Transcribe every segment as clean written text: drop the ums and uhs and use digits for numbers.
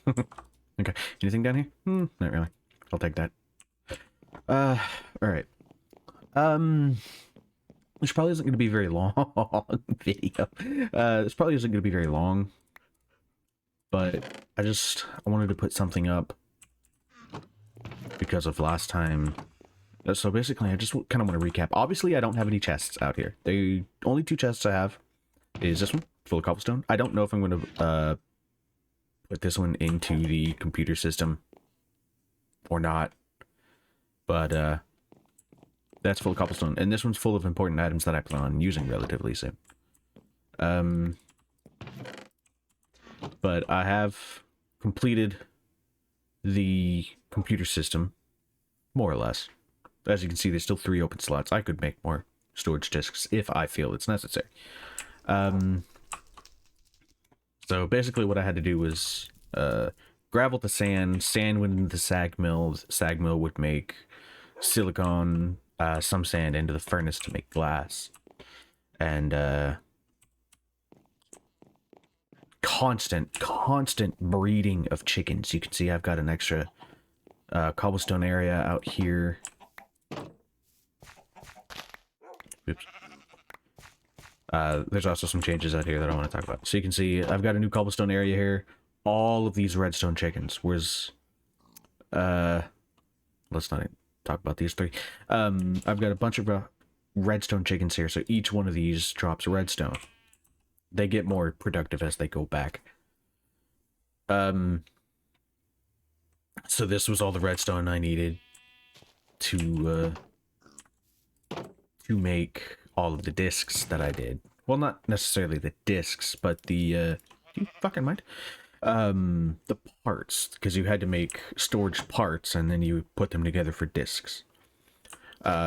Okay. Anything down here? Not really. I'll take that. All right. Um, this probably isn't going to be very long video. This probably isn't going to be very long, but I wanted to put something up because of last time. So basically, I just kind of want to recap. Obviously, I don't have any chests out here. The only two chests I have is this one, full of cobblestone. I don't know if I'm going to put this one into the computer system or not, but that's full of cobblestone, and this one's full of important items that I plan on using relatively soon. But I have completed the computer system, more or less. As you can see, there's still 3 open slots. I could make more storage disks if I feel it's necessary. So basically what I had to do was gravel to sand, sand went into the sag mill would make silicon, some sand into the furnace to make glass, and constant breeding of chickens. You can see I've got an extra cobblestone area out here. Oops. There's also some changes out here that I want to talk about. So you can see I've got a new cobblestone area here. All of these redstone chickens. Let's not talk about these 3. I've got a bunch of redstone chickens here, so each one of these drops redstone. They get more productive as they go back. So this was all the redstone I needed to make all of the discs that I did. Well, not necessarily the discs, but the do you fucking mind? The parts, because you had to make storage parts and then you put them together for discs.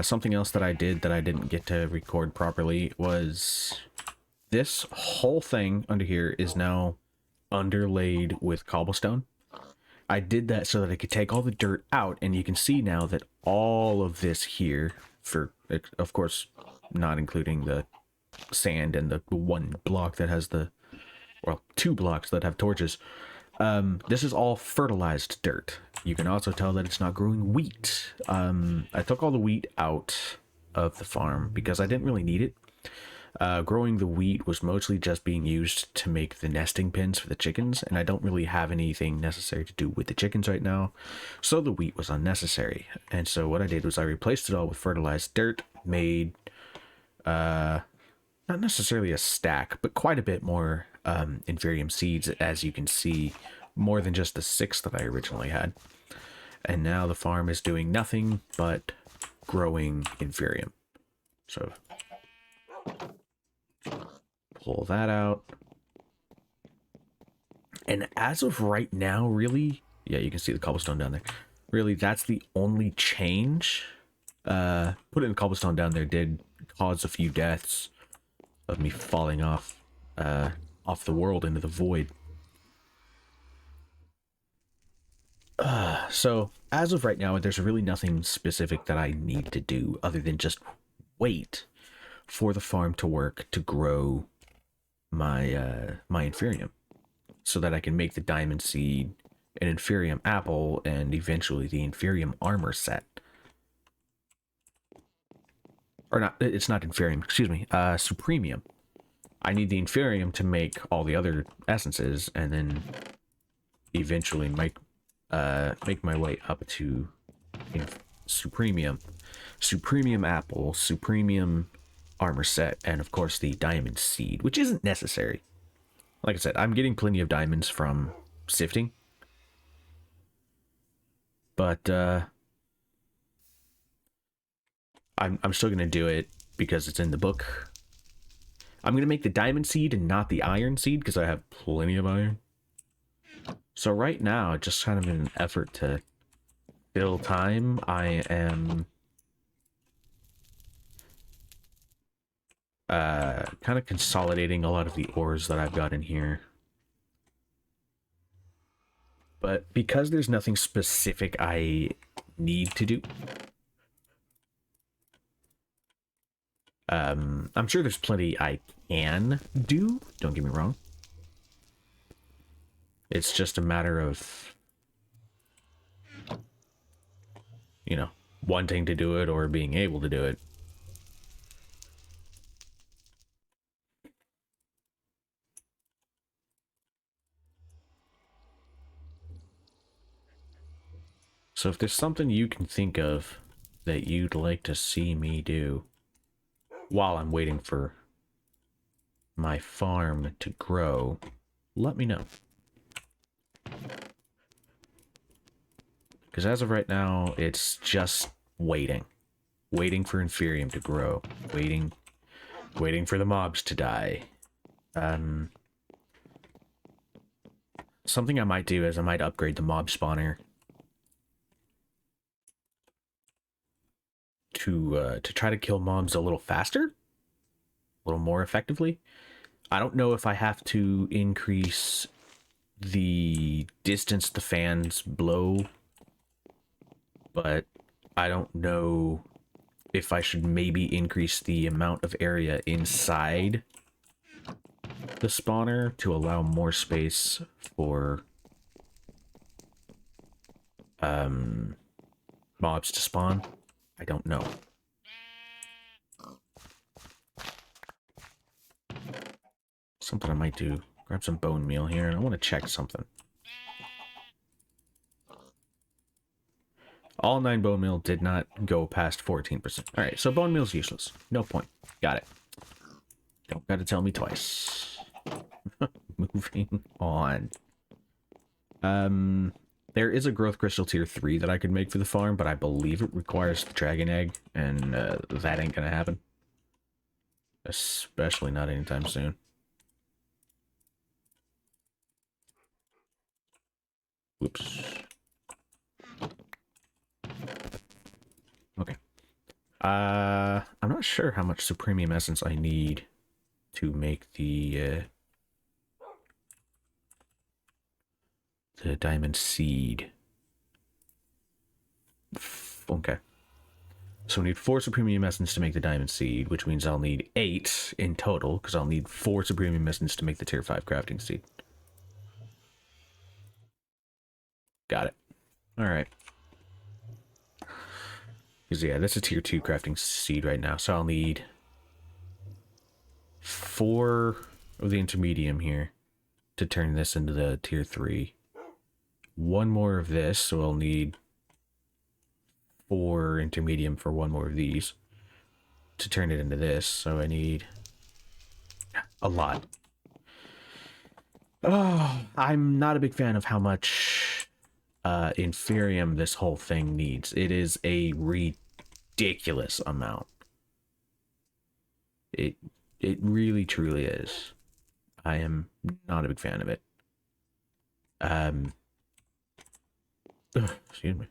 Something else that I did that I didn't get to record properly was this whole thing under here is now underlaid with cobblestone. I did that so that I could take all the dirt out, and you can see now that all of this here, for of course not including the sand and the 1 block that has the, well, 2 blocks that have torches, this is all fertilized dirt. You can also tell that it's not growing wheat. I took all the wheat out of the farm because I didn't really need it. Growing the wheat was mostly just being used to make the nesting pins for the chickens, and I don't really have anything necessary to do with the chickens right now, so the wheat was unnecessary. And so what I did was I replaced it all with fertilized dirt, made not necessarily a stack, but quite a bit more Inferium seeds, as you can see, more than just the 6 that I originally had. And now the farm is doing nothing but growing Inferium. So pull that out. And as of right now, really, yeah, you can see the cobblestone down there. Really, that's the only change. Putting cobblestone down there did cause a few deaths of me falling off the world into the void. So as of right now, there's really nothing specific that I need to do other than just wait for the farm to work to grow my my Inferium, so that I can make the diamond seed, an Inferium apple, and eventually the Inferium armor set. Or not, it's not Inferium, excuse me, Supremium. I need the Inferium to make all the other essences, and then eventually make my way up to Supremium. Supremium apple, Supremium armor set, and of course the diamond seed, which isn't necessary. Like I said, I'm getting plenty of diamonds from sifting. But I'm still gonna do it because it's in the book. I'm gonna make the diamond seed and not the iron seed because I have plenty of iron. So right now, just kind of in an effort to fill time, I am kind of consolidating a lot of the ores that I've got in here. But because there's nothing specific I need to do, I'm sure there's plenty I can do, don't get me wrong. It's just a matter of, you know, wanting to do it or being able to do it. So if there's something you can think of that you'd like to see me do while I'm waiting for my farm to grow, let me know. Because as of right now, it's just waiting. Waiting for Inferium to grow. Waiting for the mobs to die. Something I might do is I might upgrade the mob spawner to try to kill mobs a little faster, a little more effectively. I don't know if I have to increase the distance the fans blow, but I don't know if I should maybe increase the amount of area inside the spawner to allow more space for mobs to spawn. I don't know. Something I might do. Grab some bone meal here, and I want to check something. All 9 bone meal did not go past 14%. Alright, so bone meal's useless. No point. Got it. Don't gotta tell me twice. Moving on. There is a growth crystal tier 3 that I could make for the farm, but I believe it requires the dragon egg, and that ain't gonna happen. Especially not anytime soon. Whoops. Okay. I'm not sure how much Supremium Essence I need to make the Diamond Seed. Okay. So we need 4 Supremium Essence to make the Diamond Seed, which means I'll need 8 in total, because I'll need 4 Supremium Essence to make the Tier 5 Crafting Seed. Got it. Alright. Because, yeah, that's a Tier 2 Crafting Seed right now, so I'll need 4 of the Intermedium here to turn this into the Tier 3. 1 more of this, so I'll need 4 Intermedium for 1 more of these to turn it into this, so I need a lot. Oh, I'm not a big fan of how much Inferium this whole thing needs. It is a ridiculous amount. It really truly is. I am not a big fan of it. Excuse me.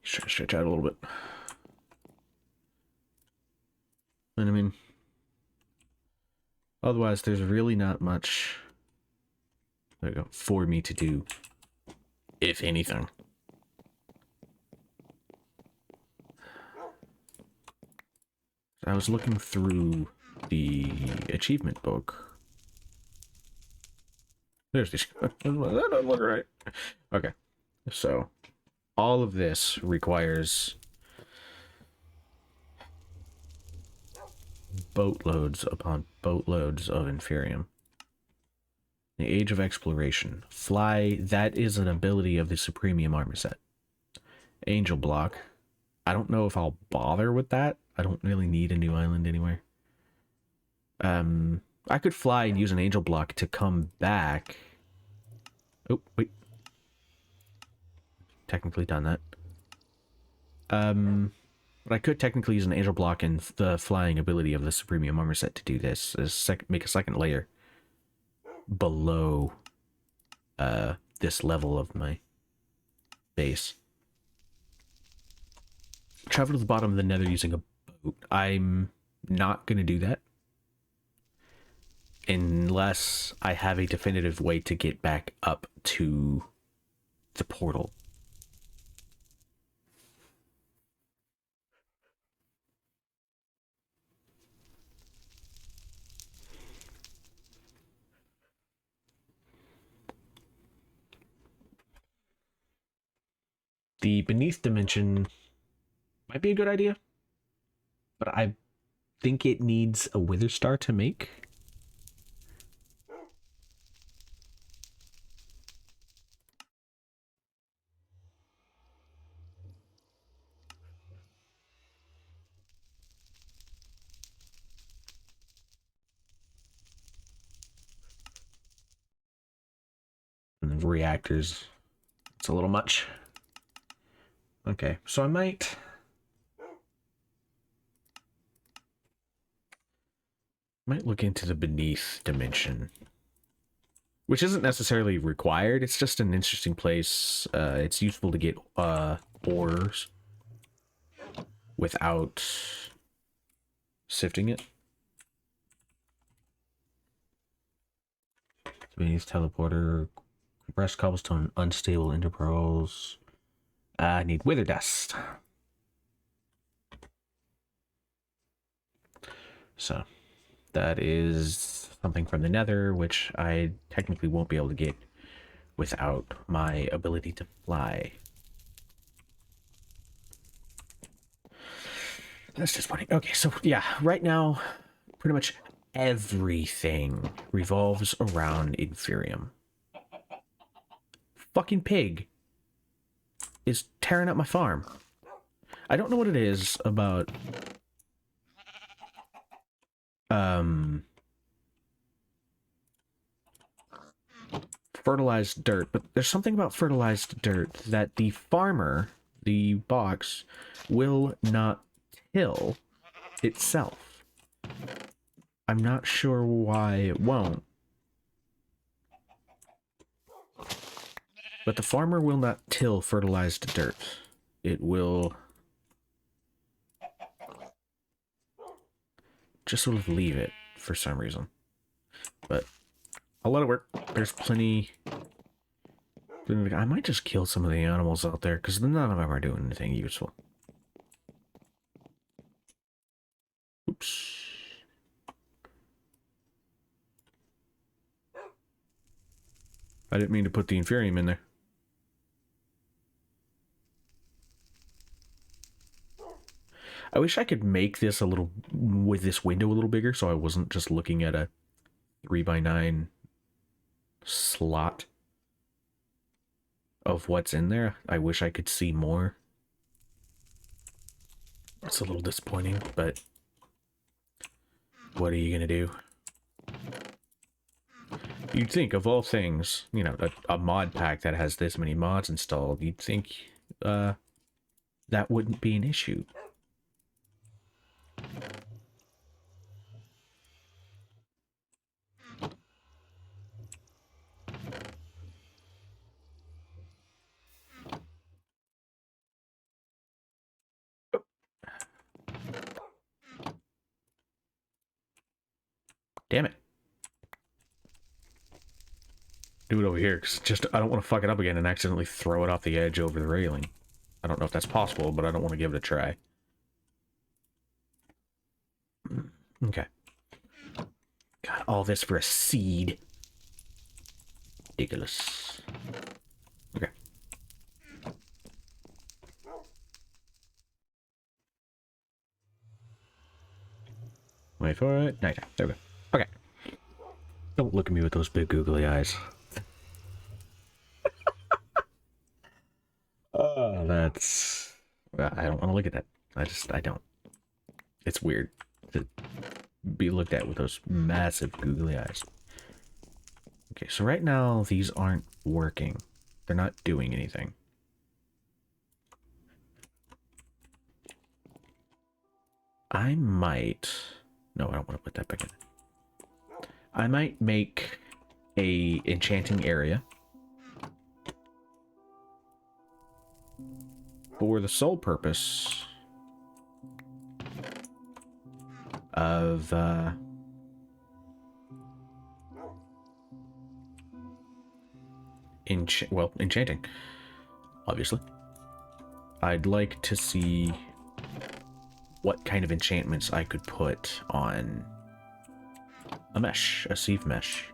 Try to stretch out a little bit. And I mean, otherwise, there's really not much for me to do, if anything. I was looking through the achievement book. There's this. That doesn't look right. Okay, so all of this requires boatloads upon boatloads of Inferium. The Age of Exploration. Fly, that is an ability of the Supremium armor set. Angel Block. I don't know if I'll bother with that. I don't really need a new island anywhere. I could fly and use an Angel Block to come back. Oh, wait. Technically done that. But I could technically use an Angel Block and the flying ability of the Supremium armor set to do this. Make a second layer below this level of my base. Travel to the bottom of the Nether using a boat. I'm not going to do that unless I have a definitive way to get back up to the portal. The beneath dimension might be a good idea, but I think it needs a wither star to make. And the reactors, it's a little much. Okay, so I might look into the beneath dimension, which isn't necessarily required. It's just an interesting place. It's useful to get ores without sifting it. Beneath teleporter, compressed cobblestone, unstable interpearls. I need wither dust. So that is something from the nether, which I technically won't be able to get without my ability to fly. That's disappointing. Okay, so yeah, right now, pretty much everything revolves around Inferium. Fucking pig is tearing up my farm. I don't know what it is about fertilized dirt, but there's something about fertilized dirt that the farmer, the box, will not till itself. I'm not sure why it won't. But the farmer will not till fertilized dirt. It will just sort of leave it for some reason. But I'll let it work. There's plenty. I might just kill some of the animals out there, because none of them are doing anything useful. Oops. I didn't mean to put the Inferium in there. I wish I could make this a little, with this window a little bigger, so I wasn't just looking at a 3x9 slot of what's in there. I wish I could see more. It's a little disappointing, but what are you gonna do? You'd think, of all things, you know, a mod pack that has this many mods installed, you'd think that wouldn't be an issue. Damn it. Do it over here, because just I don't want to fuck it up again and accidentally throw it off the edge over the railing. I don't know if that's possible, but I don't want to give it a try. Okay. Got all this for a seed. Ridiculous. Okay. Wait for it. Nighttime. There we go. Okay. Don't look at me with those big googly eyes. Oh, that's... I don't want to look at that. I don't. It's weird to be looked at with those massive googly eyes. Okay, so right now these aren't working. They're not doing anything. I might... No, I don't want to put that back in. I might make a enchanting area for the sole purpose of enchanting, obviously. I'd like to see what kind of enchantments I could put on a mesh, a sieve mesh,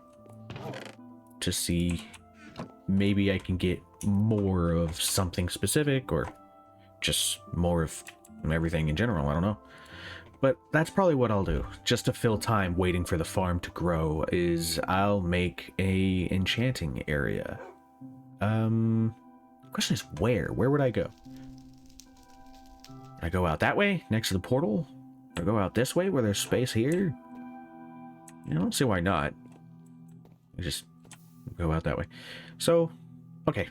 to see maybe I can get more of something specific or just more of everything in general. I don't know. But that's probably what I'll do. Just to fill time waiting for the farm to grow is I'll make a enchanting area. Question is where? Where would I go? I go out that way next to the portal? Or go out this way where there's space here? I don't see why not. I just go out that way. So, okay.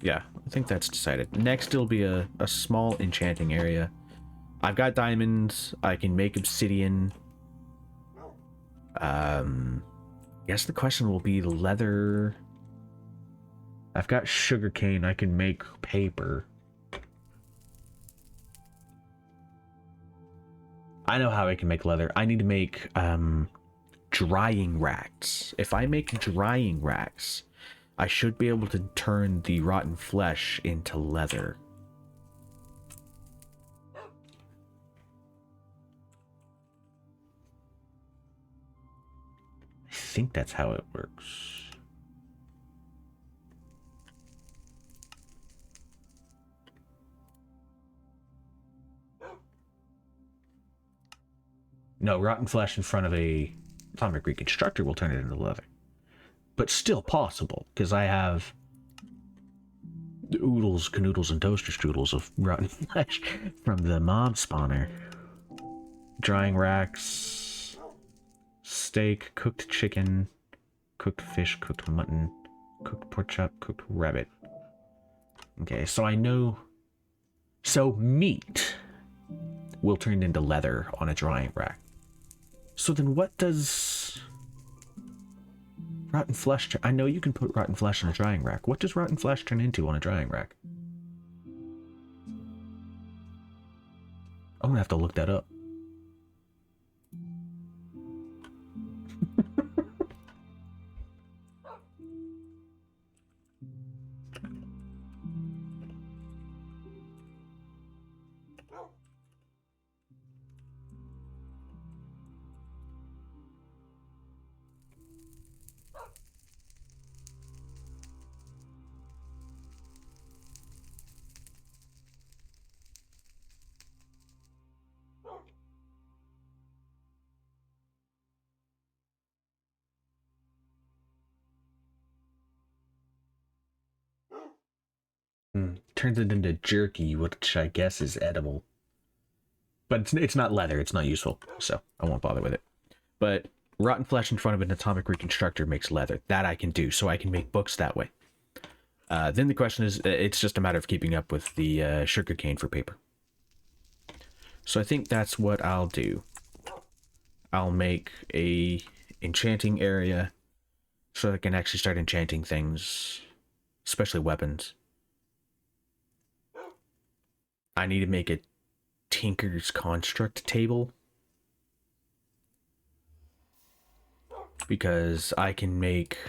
Yeah, I think that's decided. Next, it'll be a small enchanting area. I've got diamonds. I can make obsidian. I guess the question will be leather. I've got sugarcane. I can make paper. I know how I can make leather. I need to make drying racks. If I make drying racks, I should be able to turn the rotten flesh into leather. I think that's how it works. No, rotten flesh in front of a atomic reconstructor will turn it into leather. But still possible, because I have oodles, canoodles, and toaster strudels of rotten flesh from the mob spawner. Drying racks, steak, cooked chicken, cooked fish, cooked mutton, cooked pork chop, cooked rabbit. Okay, so I know... So meat will turn into leather on a drying rack. So then what does rotten flesh turn? I know you can put rotten flesh on a drying rack. What does rotten flesh turn into on a drying rack? I'm gonna have to look that up. Turns it into jerky, which I guess is edible. But it's not leather, it's not useful, so I won't bother with it. But rotten flesh in front of an atomic reconstructor makes leather. That I can do, so I can make books that way. Then the question is, it's just a matter of keeping up with the sugarcane for paper. So I think that's what I'll do. I'll make a enchanting area so I can actually start enchanting things, especially weapons. I need to make a Tinker's Construct table because I can make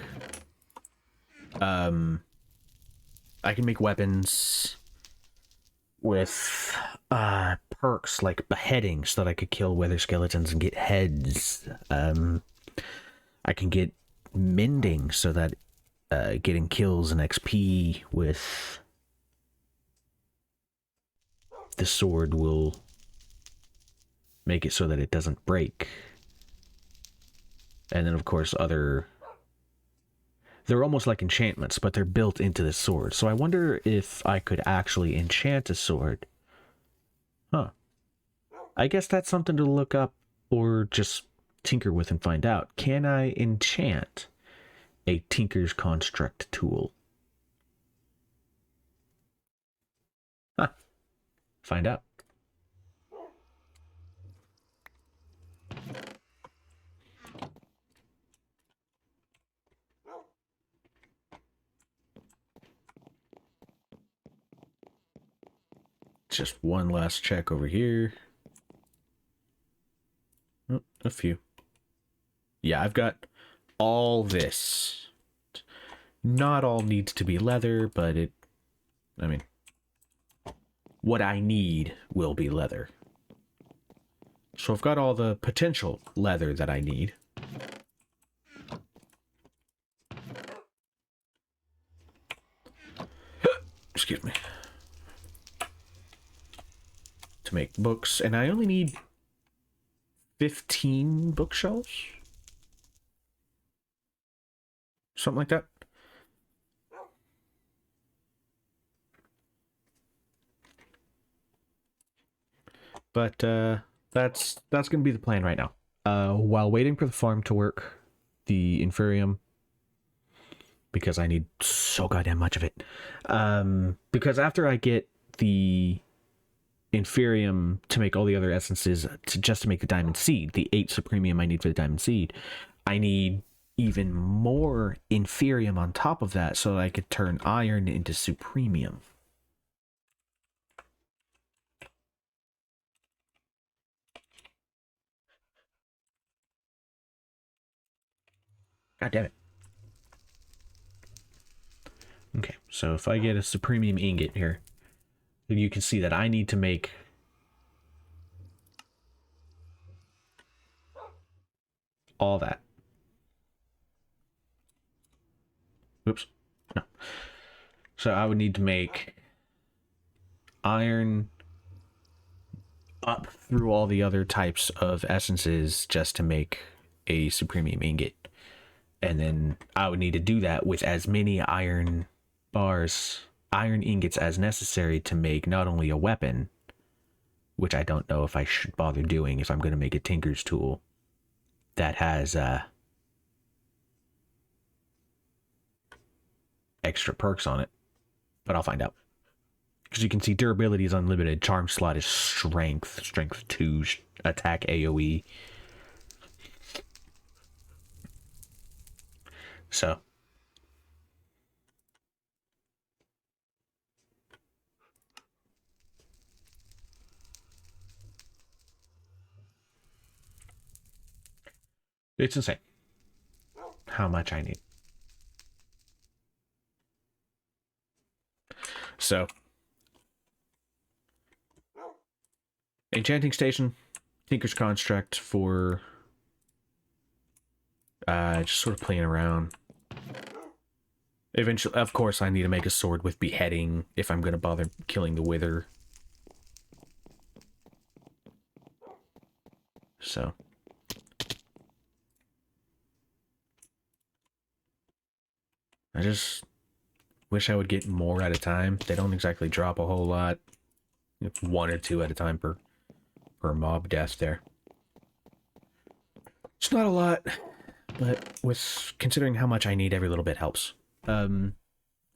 weapons with perks like beheading so that I could kill wither skeletons and get heads. I can get mending so that getting kills and XP with the sword will make it so that it doesn't break. And then of course they're almost like enchantments, but they're built into the sword. So I wonder if I could actually enchant a sword. Huh. I guess that's something to look up or just tinker with and find out. Can I enchant a Tinker's Construct tool? Huh. Find out. Just one last check over here. Oh, a few. Yeah, I've got all this. Not all needs to be leather, but I mean, what I need will be leather. So I've got all the potential leather that I need. excuse me. To make books, and I only need 15 bookshelves? Something like that. But that's gonna be the plan right now. While waiting for the farm to work, the Inferium, because I need so goddamn much of it. Because after I get the Inferium to make all the other essences just to make the Diamond Seed, the 8 Supremium I need for the Diamond Seed, I need even more Inferium on top of that so that I could turn iron into Supremium. God damn it. Okay, so if I get a Supremium ingot here, you can see that I need to make all that. Oops. No. So I would need to make iron up through all the other types of essences just to make a Supremium ingot. And then I would need to do that with as many iron bars, iron ingots as necessary to make not only a weapon, which I don't know if I should bother doing if I'm going to make a Tinker's tool that has extra perks on it, but I'll find out. Because you can see durability is unlimited, charm slot is strength 2, attack AoE. So it's insane how much I need. So enchanting station, Tinker's Construct for just sort of playing around. Eventually, of course, I need to make a sword with beheading if I'm going to bother killing the Wither. So I just wish I would get more at a time. They don't exactly drop a whole lot. 1 or 2 at a time per mob death there. It's not a lot, but with considering how much I need, every little bit helps.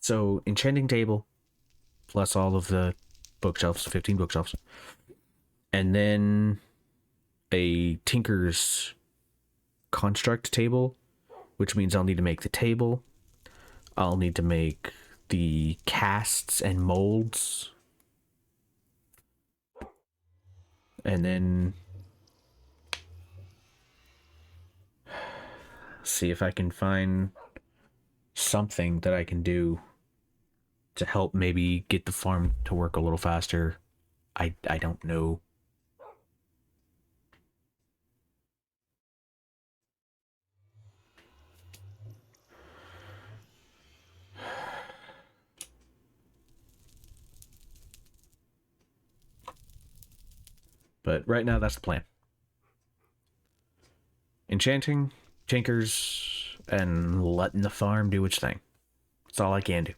So enchanting table plus all of the bookshelves, 15 bookshelves, and then a Tinker's Construct table, which means I'll need to make the table. I'll need to make the casts and molds, and then see if I can find something that I can do to help maybe get the farm to work a little faster. I don't know. But right now, that's the plan. Enchanting, Tinkers, and letting the farm do its thing. That's all I can do.